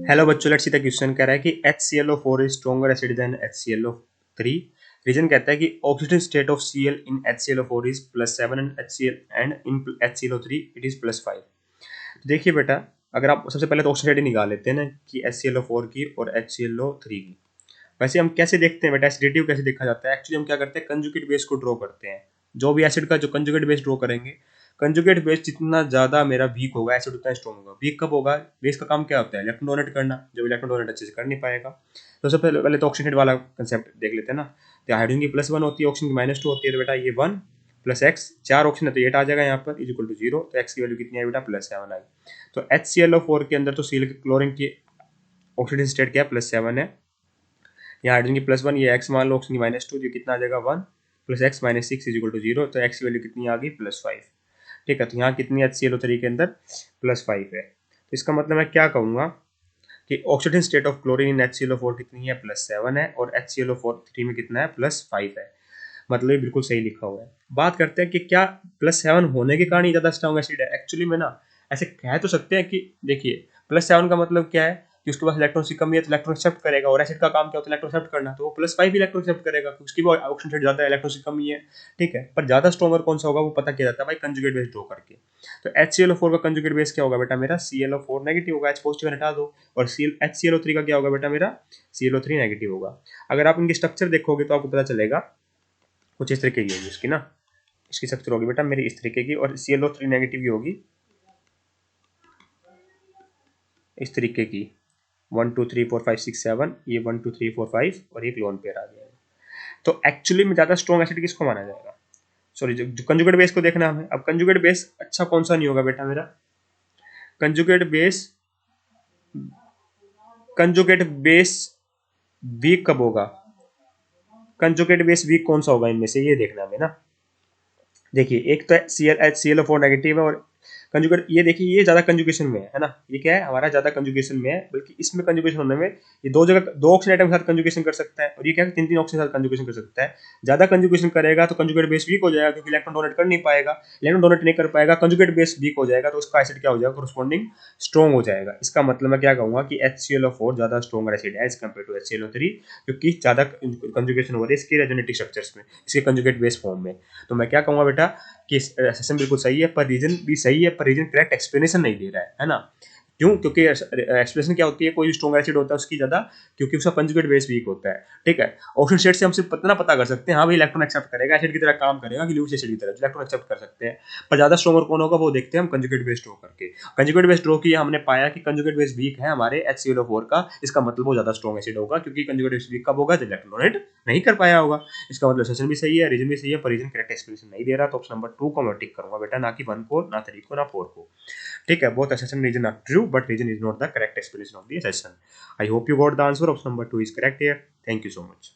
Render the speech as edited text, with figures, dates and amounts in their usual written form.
Hello बच्चों, let's see the question कह रहा है कि HClO4 is stronger acid than HClO3। Reason कहता है कि oxidation state of Cl in HClO4 is +7 and HCl and in HClO3 it is +5। तो देखिए बेटा, अगर आप सबसे पहले तो ऑक्सीडेशन स्टेट निकाल लेते हैं ना कि HClO4 की और HClO3 की। वैसे हम कैसे देखते हैं बेटा, एसिडिटी कैसे देखा जाता है? एक्चुअली हम क्या करते हैं, कंजुगेट बेस को ड्रॉ करते हैं। जो भी एसिड का जो कंजुगेट बेस ड्रॉ करेंगे, कंजुगेट बेस जितना ज्यादा मेरा वीक होगा एसिड उतना स्ट्रॉन्ग होगा। वीक कब होगा? बेस का काम क्या होता है? इलेक्ट्रॉन डोनेट करना। जब इलेक्ट्रॉन डोनेट अच्छे से कर नहीं पाएगा, तो सबसे पहले तो ऑक्सीजन वाला कंसेप्ट देख लेते हैं ना। तो हाइड्रोजन की +1 होती है, ऑक्सीजन की -2 होती है। तो बेटा ये 1 + x, 4 ऑक्सीजन है तो 8 आ जाएगा यहाँ पर, इज इक्वल टू 0। तो x की वैल्यू कितनी है बेटा? +7 आई। तो HClO4 के अंदर तो Cl क्लोरीन की ऑक्सीडेशन स्टेट क्या है? +7 है। यहाँ हाइड्रोजन की +1, ये x मान लो, ऑक्सीजन की -2, जो कितना आ जाएगा 1 + x - 6 इज इक्वल टू 0। तो x की वैल्यू कितनी आ गई? +5। ठीक है, तो यहाँ कितनी HClO3 के अंदर? +5 है। तो इसका मतलब मैं क्या कहूँगा कि oxidation state of chlorine in HClO4 कितनी है? +7 है। और HClO4 में कितना है? +5 है। मतलब ये बिल्कुल सही लिखा हुआ है। बात करते हैं कि क्या +7 होने के कारण ही ज़्यादा स्ट्रॉन्ग एसिड है? एक्चुअली में ना ऐसे कह तो सकते हैं कि देखिए, +7 का मतलब क्या है कि उसके पास इलेक्ट्रॉन की कमी है तो इलेक्ट्रॉन एक्सेप्ट करेगा, और एसिड का काम क्या होता है? इलेक्ट्रॉन एक्सेप्ट करना। तो वो +5 इलेक्ट्रॉन एक्सेप्ट करेगा, उसकी भी ऑक्सीजन स्टेट ज़्यादा है, इलेक्ट्रॉन की कमी है। ठीक है, पर ज़्यादा स्ट्रॉन्गर कौन सा होगा वो पता किया जाता है भाई कंजुगेट बेस ड्रॉ करके। तो HClO4 का कंजुगेट बेस क्या होगा बेटा? मेरा ClO4 नेगेटिव होगा, H पॉजिटिव हटा दो। और HClO3 का क्या होगा बेटा? मेरा ClO3 नेगेटिव होगा। अगर आप इनकी स्ट्रक्चर देखोगे तो आपको पता चलेगा कुछ इस तरीके की होगी इसकी ना। इसकी स्ट्रक्चर होगी बेटा मेरी इस तरीके की, और ClO3 नेगेटिव की होगी इस तरीके की। 1 2 3 4 5 6 7, ये 1 2 3 4 5 और एक लोन पेयर आ जाएगा। तो एक्चुअली में ज्यादा स्ट्रॉन्ग एसिड किसको माना जाएगा? सॉरी, जो कंजुगेट बेस को देखना हमें। अब कंजुगेट बेस अच्छा कौन सा नहीं होगा बेटा मेरा? Conjugate base, conjugate base weak कब होगा? कंजुगेट बेस वीक कौन सा होगा इनमें से, ये देखना हमें ना। देखिए, एक तो ClO4 नेगेटिव है, और कंजुगेट ये देखिए, ये ज्यादा कंजुगेशन में है ना। ये क्या है हमारा? ज्यादा कंजुगेशन में है, बल्कि इसमें कंजुगेशन होने में ये दो जगह, दो ऑक्सीजन आइटम के साथ कंजुगेशन कर सकता है, और ये क्या है? तीन तीन ऑक्सीजन के साथ कंजुगेशन कर सकता है। ज्यादा कंजुगेशन करेगा तो कंजुगेट बेस वीक हो जाएगा, क्योंकि इलेक्ट्रॉन डोनेट कर नहीं पाएगा। इलेक्ट्रॉन डोनेट नहीं कर पाएगा, कंजुगेट बेस वीक हो जाएगा, तो उसका एसिड क्या हो जाएगा? कॉरस्पॉन्डिंग स्ट्रॉन्ग हो जाएगा। इसका मतलब मैं क्या कहूंगा कि HClO4 ज्यादा स्ट्रॉन्गर एसिड है एज कम्पेयर टू HClO3, क्योंकि ज्यादा कंजुगेशन हो रही है इसकी रेजोनेटिव स्ट्रक्चर्स में, इसके कंजुगेट बेस फॉर्म में। तो मैं क्या कहूंगा बेटा कि सेशन बिल्कुल सही है, पर रीजन भी सही है, पर रीजन करेक्ट एक्सप्लेनेशन नहीं दे रहा है ना। क्यों? क्योंकि एक्सप्रेशन क्या होती है, कोई भी स्ट्रॉन्ग एसिड होता है उसकी ज्यादा, क्योंकि उसका कंजुगेट बेस वीक होता है। ठीक है, ऑक्सीजन स्टेट से हम सिर्फ पता कर सकते हैं, हाँ भाई इलेक्ट्रॉन एक्सेप्ट करेगा, एसिड की तरह काम करेगा कि ल्यूस एसिड की तरह इलेक्ट्रॉन एक्सेप्ट कर सकते हैं। पर ज्यादा स्ट्रॉन्गर कौन होगा वो देखते हैं हम कंजुगेट बेस ड्रॉ करके। कंजुगेट बेस ड्रॉ किया, हमने पाया कि कंजुगेट बेस वीक है हमारे HClO4 का। इसका मतलब वो ज्यादा स्ट्रॉन्ग एसिड होगा, क्योंकि कंजुगेट बेस वीक कब होगा? जब इलेक्ट्रॉन डोनेट नहीं कर पाया होगा। इसका मतलब सेशन भी सही है, रीजन भी सही है, पर रीजन करेक्ट एक्सप्लेनेशन नहीं दे रहा। तो ऑप्शन नंबर 2 को मैं टिक करूंगा बेटा, ना कि 1 को, ना 3 को, ना 4 को। ठीक है, both assertion reason are true, but reason is not the correct explanation of the assertion. I hope you got the answer. Option number 2 is correct here. Thank you so much.